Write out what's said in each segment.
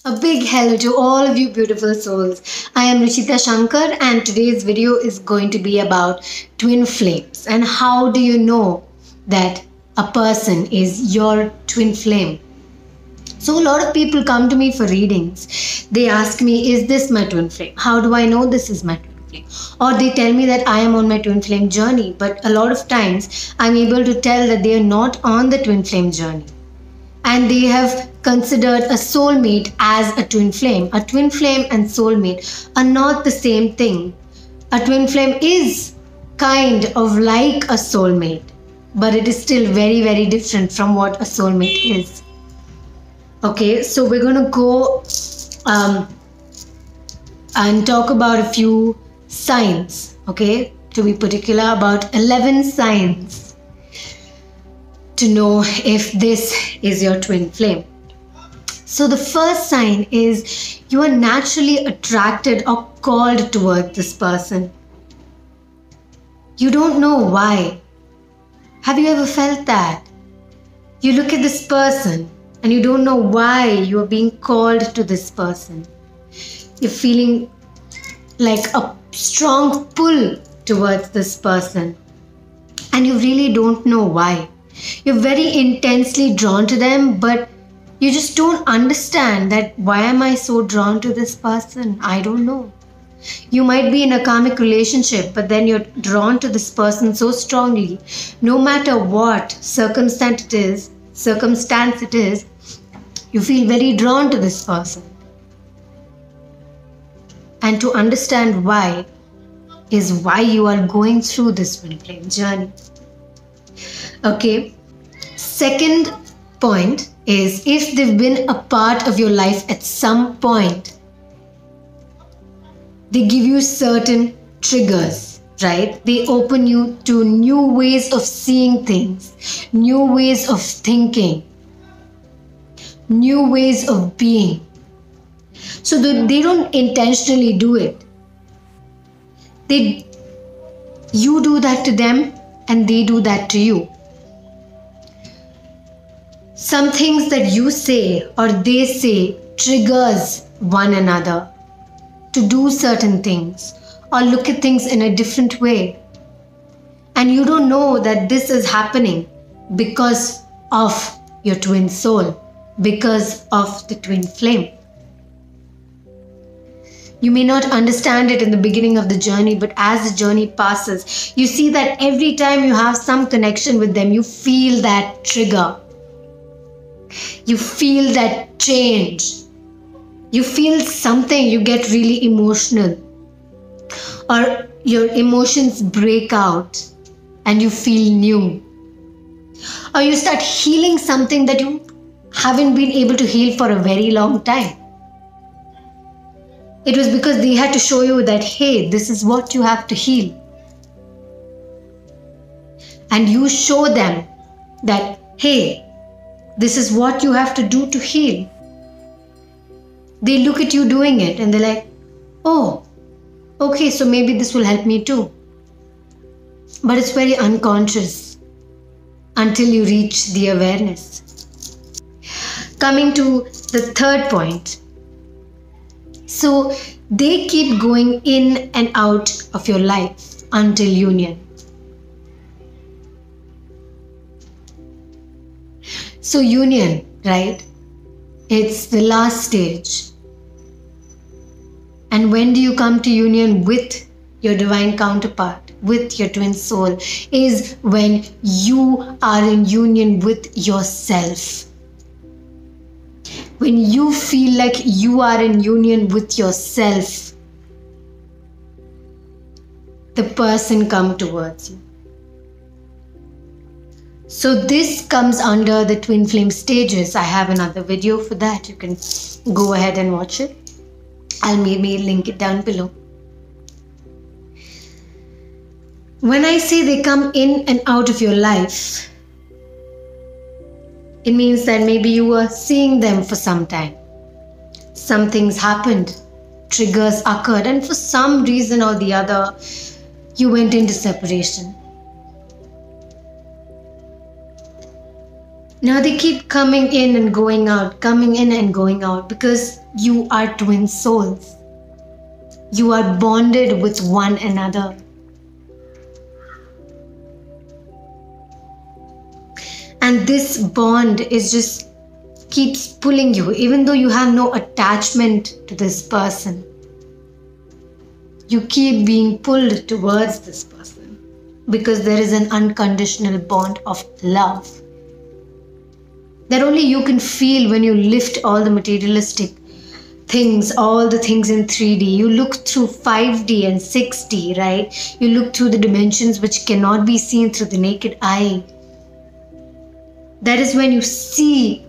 A big hello to all of you beautiful souls. I am Ruchitaa Shankar and today's video is going to be about twin flames and how do you know that a person is your twin flame. So a lot of people come to me for readings. They ask me, is this my twin flame? How do I know this is my twin flame? Or they tell me that I am on my twin flame journey. But a lot of times I'm able to tell that they are not on the twin flame journey. And they have considered a soulmate as a twin flame. A twin flame and soulmate are not the same thing. A twin flame is kind of like a soulmate, but it is still very, very different from what a soulmate is. Okay, so we're going to go and talk about a few signs, okay? To be particular, about 11 signs to know if this is your twin flame. So the first sign is you are naturally attracted or called toward this person. You don't know why. Have you ever felt that? You look at this person and you don't know why you are being called to this person. You're feeling like a strong pull towards this person and you really don't know why. You're very intensely drawn to them, but you just don't understand that why am I so drawn to this person? I don't know. You might be in a karmic relationship, but then you're drawn to this person so strongly. No matter what circumstance it is, you feel very drawn to this person. And to understand why is why you are going through this twin flame journey. Okay, second point is if they've been a part of your life at some point, they give you certain triggers, right? They open you to new ways of seeing things, new ways of thinking, new ways of being. So they don't intentionally do it. You do that to them and they do that to you. Some things that you say or they say triggers one another to do certain things or look at things in a different way. And you don't know that this is happening because of your twin soul, because of the twin flame. You may not understand it in the beginning of the journey, but as the journey passes, you see that every time you have some connection with them, you feel that trigger. You feel that change. You feel something, you get really emotional. Or your emotions break out and you feel new. Or you start healing something that you haven't been able to heal for a very long time. It was because they had to show you that, hey, this is what you have to heal. And you show them that, hey, this is what you have to do to heal. They look at you doing it and they're like, oh, okay, so maybe this will help me too. But it's very unconscious until you reach the awareness. Coming to the third point. So they keep going in and out of your life until union. So union, right? It's the last stage. And when do you come to union with your divine counterpart, with your twin soul, is when you are in union with yourself. When you feel like you are in union with yourself, the person comes towards you. So this comes under the twin flame stages. I have another video for that. You can go ahead and watch it. I'll maybe link it down below. When I say they come in and out of your life, it means that maybe you were seeing them for some time. Some things happened, triggers occurred, and for some reason or the other, you went into separation. Now they keep coming in and going out, coming in and going out, because you are twin souls. You are bonded with one another. And this bond is just keeps pulling you, even though you have no attachment to this person. You keep being pulled towards this person because there is an unconditional bond of love that only you can feel when you lift all the materialistic things, all the things in 3D. You look through 5D and 6D, right? You look through the dimensions which cannot be seen through the naked eye. That is when you see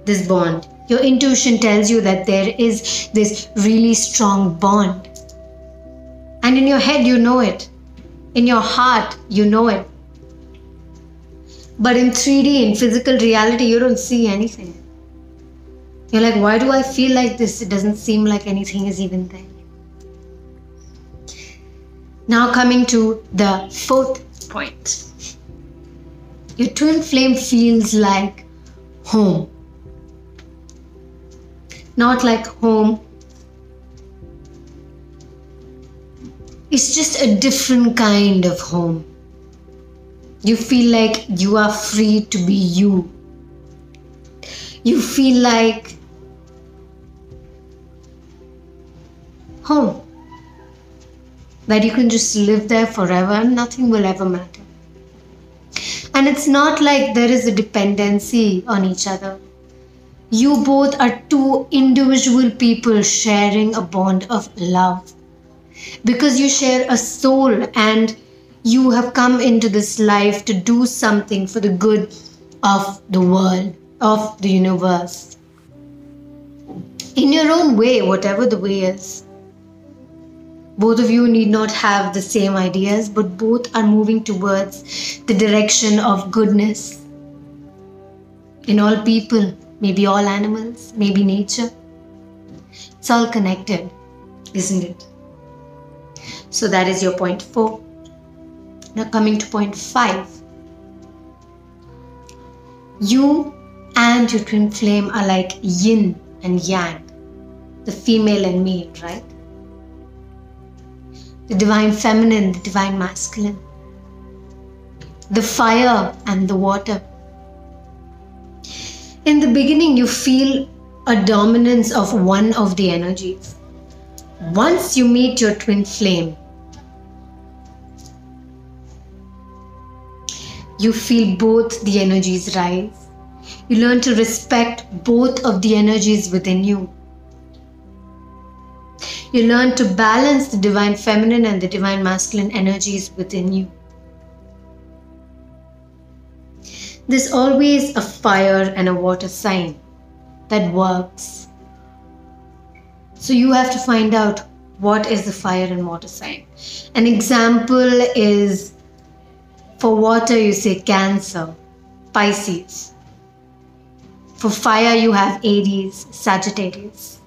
this bond. Your intuition tells you that there is this really strong bond. And in your head, you know it. In your heart, you know it. But in 3D, in physical reality, you don't see anything. You're like, why do I feel like this? It doesn't seem like anything is even there. Now coming to the fourth point. Your twin flame feels like home. Not like home. It's just a different kind of home. You feel like you are free to be you. You feel like home. That you can just live there forever and nothing will ever matter. And it's not like there is a dependency on each other. You both are two individual people sharing a bond of love. Because you share a soul and you have come into this life to do something for the good of the world, of the universe. In your own way, whatever the way is. Both of you need not have the same ideas, but both are moving towards the direction of goodness. In all people, maybe all animals, maybe nature. It's all connected, isn't it? So that is your point 4. Now coming to point 5. You and your twin flame are like yin and yang, the female and male, right? The divine feminine, the divine masculine, the fire and the water. In the beginning, you feel a dominance of one of the energies. Once you meet your twin flame, you feel both the energies rise. You learn to respect both of the energies within you. You learn to balance the divine feminine and the divine masculine energies within you. There's always a fire and a water sign that works. So you have to find out what is the fire and water sign. An example is, for water you say Cancer, Pisces. For fire you have Aries, Sagittarius.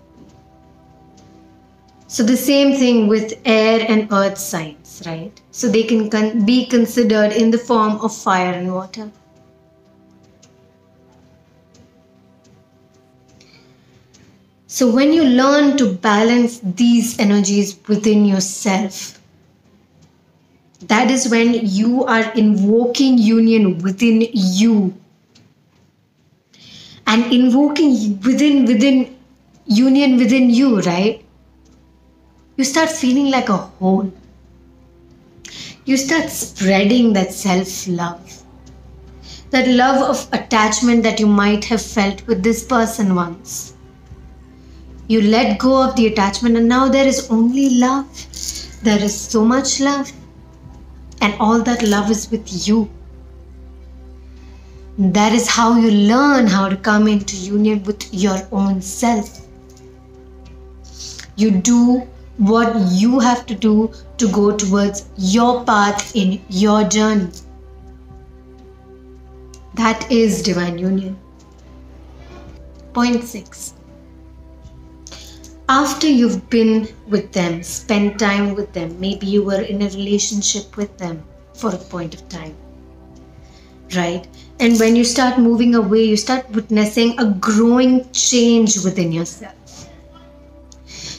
So the same thing with air and earth signs, right? So they can be considered in the form of fire and water. So when you learn to balance these energies within yourself, that is when you are invoking union within you. And invoking within union within you, right? You start feeling like a whole. You start spreading that self-love. That love of attachment that you might have felt with this person once. You let go of the attachment and now there is only love. There is so much love. And all that love is with you. That is how you learn how to come into union with your own self. You do what you have to do to go towards your path in your journey. That is divine union. Point 6. After you've been with them, spent time with them, maybe you were in a relationship with them for a point of time. right? And when you start moving away, you start witnessing a growing change within yourself.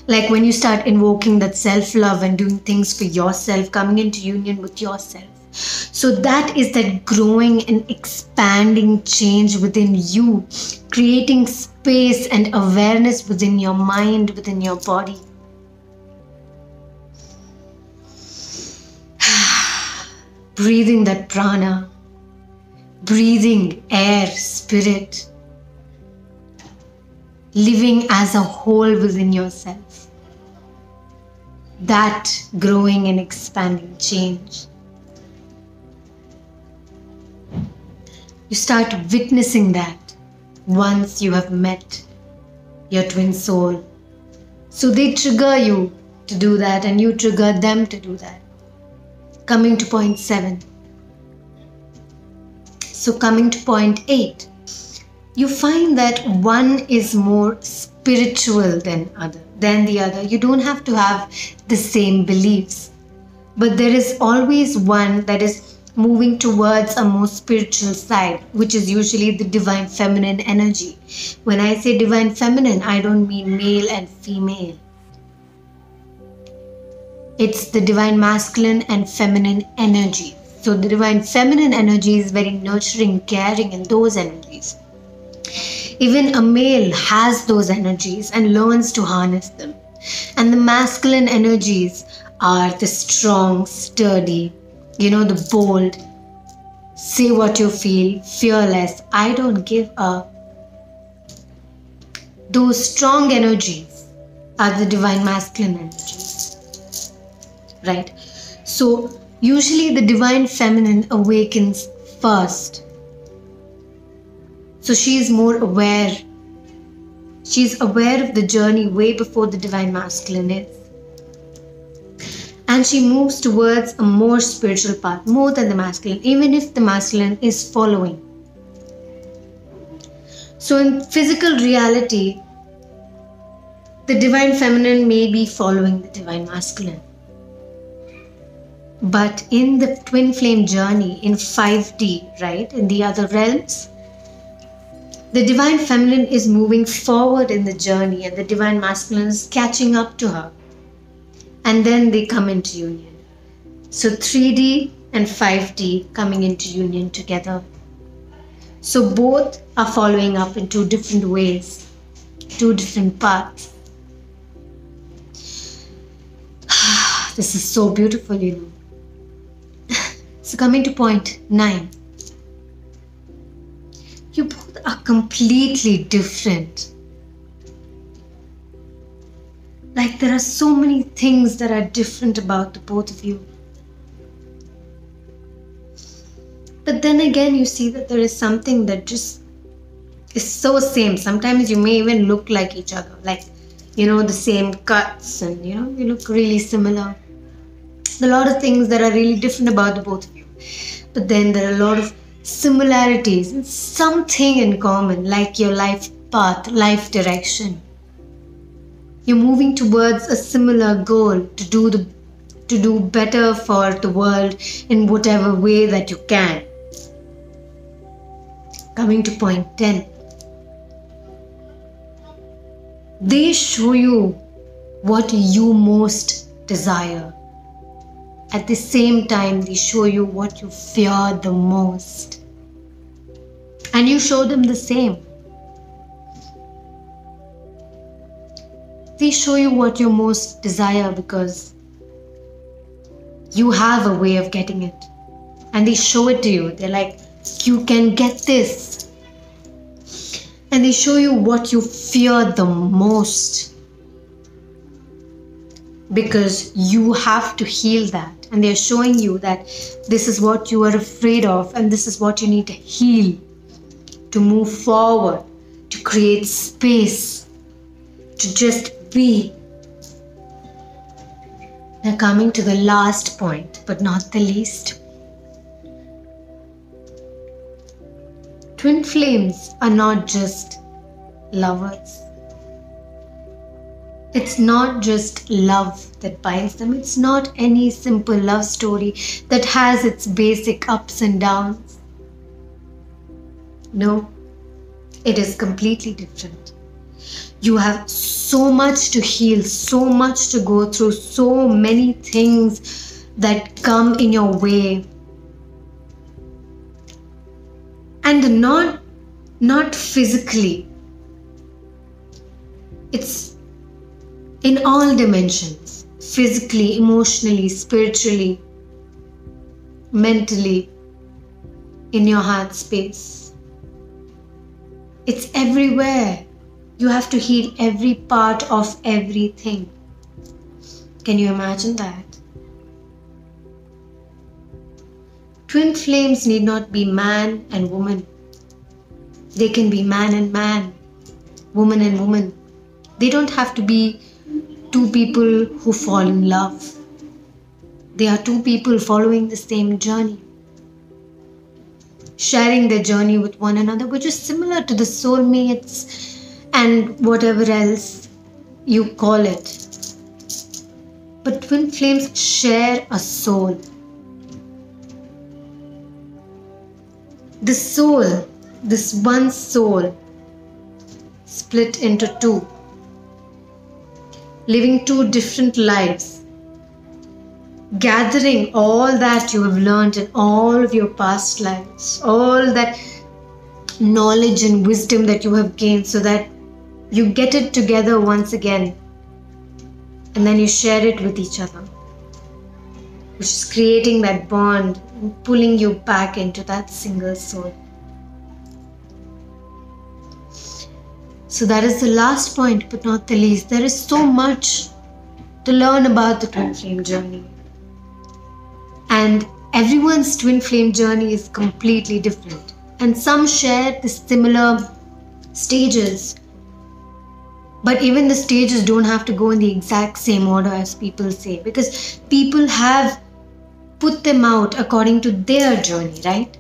Like when you start invoking that self-love and doing things for yourself, coming into union with yourself. So that is that growing and expanding change within you, creating space and awareness within your mind, within your body. Breathing that prana, breathing air, spirit, living as a whole within yourself. That growing and expanding change. You start witnessing that once you have met your twin soul. So they trigger you to do that and you trigger them to do that. Coming to point 7. So coming to point 8. You find that one is more spiritual than the other. You don't have to have the same beliefs. But there is always one that is moving towards a more spiritual side, which is usually the divine feminine energy. When I say divine feminine, I don't mean male and female. It's the divine masculine and feminine energy. So the divine feminine energy is very nurturing, caring, and those energies. Even a male has those energies and learns to harness them. And the masculine energies are the strong, sturdy, the bold, say what you feel, fearless, I don't give up. Those strong energies are the divine masculine energies, right? So usually the divine feminine awakens first. So she is more aware. She's aware of the journey way before the divine masculine is. And she moves towards a more spiritual path, more than the masculine, even if the masculine is following. So in physical reality, the divine feminine may be following the divine masculine. But in the twin flame journey, in 5D, right, in the other realms, the divine feminine is moving forward in the journey and the divine masculine is catching up to her. And then they come into union. So 3D and 5D coming into union together. So both are following up in 2 different ways, 2 different paths. This is so beautiful, So coming to point 9. You both are completely different. Like there are so many things that are different about the both of you. But then again, you see that there is something that just is so same. Sometimes you may even look like each other. Like, the same cuts and, you look really similar. A lot of things that are really different about the both of you. But then there are a lot of similarities and something in common, like your life path, life direction. You're moving towards a similar goal to do better for the world in whatever way that you can. Coming to point 10. They show you what you most desire. At the same time, they show you what you fear the most. And you show them the same. They show you what you most desire because you have a way of getting it. And they show it to you. They're like, you can get this. And they show you what you fear the most. Because you have to heal that. And they're showing you that this is what you are afraid of and this is what you need to heal to move forward, to create space, to just be. Now coming to the last point, but not the least. Twin flames are not just lovers. It's not just love that binds them. It's not any simple love story that has its basic ups and downs. No, it is completely different. You have so much to heal, so much to go through, so many things that come in your way. And not physically. It's in all dimensions. Physically, emotionally, spiritually, mentally, in your heart space. It's everywhere. You have to heal every part of everything. Can you imagine that? Twin flames need not be man and woman. They can be man and man, woman and woman. They don't have to be two people who fall in love. They are two people following the same journey, sharing their journey with one another, which is similar to the soulmates and whatever else you call it. But twin flames share a soul. The soul, this one soul, split into two, living two different lives, gathering all that you have learned in all of your past lives, all that knowledge and wisdom that you have gained, so that you get it together once again and then you share it with each other, which is creating that bond and pulling you back into that single soul. So that is the last point, but not the least. There is so much to learn about the twin flame journey. And everyone's twin flame journey is completely different. And some share the similar stages. But even the stages don't have to go in the exact same order as people say, because people have put them out according to their journey, right?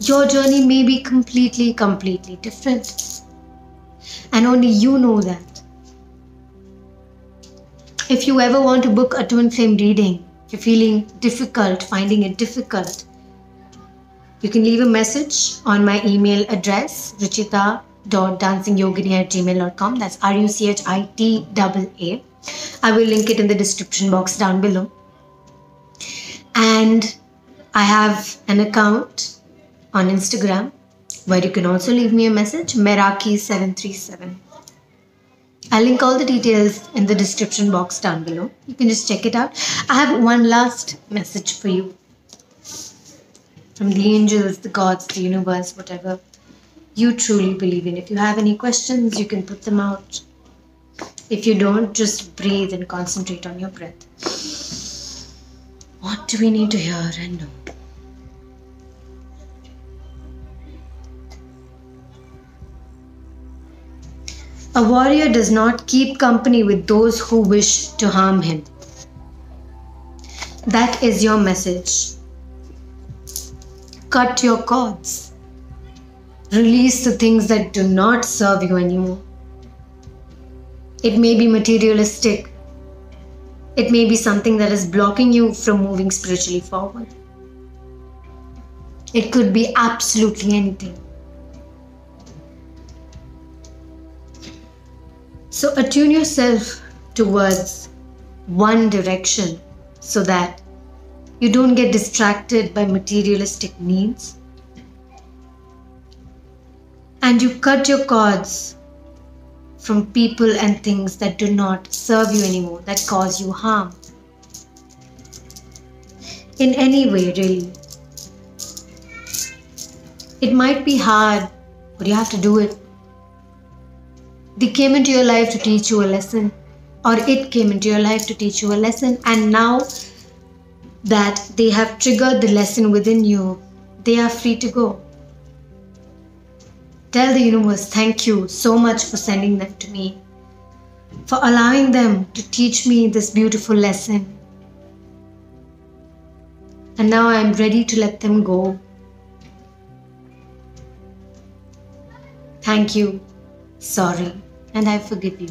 Your journey may be completely different. And only you know that. If you ever want to book a twin flame reading, if you're feeling difficult, finding it difficult, you can leave a message on my email address, ruchitaa.dancingyogini@gmail.com. That's RUCHITAA. I will link it in the description box down below. And I have an account on Instagram where you can also leave me a message, Meraki737. I'll link all the details in the description box down below. You can just check it out. I have one last message for you. From the angels, the gods, the universe, whatever you truly believe in. If you have any questions, you can put them out. If you don't, just breathe and concentrate on your breath. What do we need to hear and know? A warrior does not keep company with those who wish to harm him. That is your message. Cut your cords. Release the things that do not serve you anymore. It may be materialistic. It may be something that is blocking you from moving spiritually forward. It could be absolutely anything. So attune yourself towards one direction so that you don't get distracted by materialistic needs. And you cut your cords from people and things that do not serve you anymore, that cause you harm. In any way, really. It might be hard, but you have to do it. They came into your life to teach you a lesson, or it came into your life to teach you a lesson, and now that they have triggered the lesson within you, they are free to go. Tell the universe, thank you so much for sending them to me, for allowing them to teach me this beautiful lesson. And now I am ready to let them go. Thank you, sorry, and I forgive you.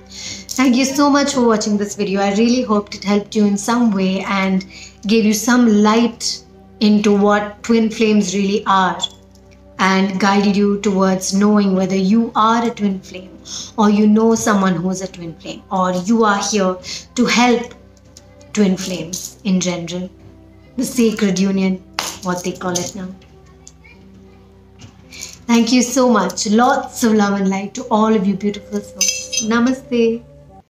Thank you so much for watching this video. I really hoped it helped you in some way and gave you some light into what twin flames really are and guided you towards knowing whether you are a twin flame or you know someone who's a twin flame or you are here to help twin flames in general. The sacred union, what they call it now. Thank you so much. Lots of love and light to all of you beautiful souls. Namaste.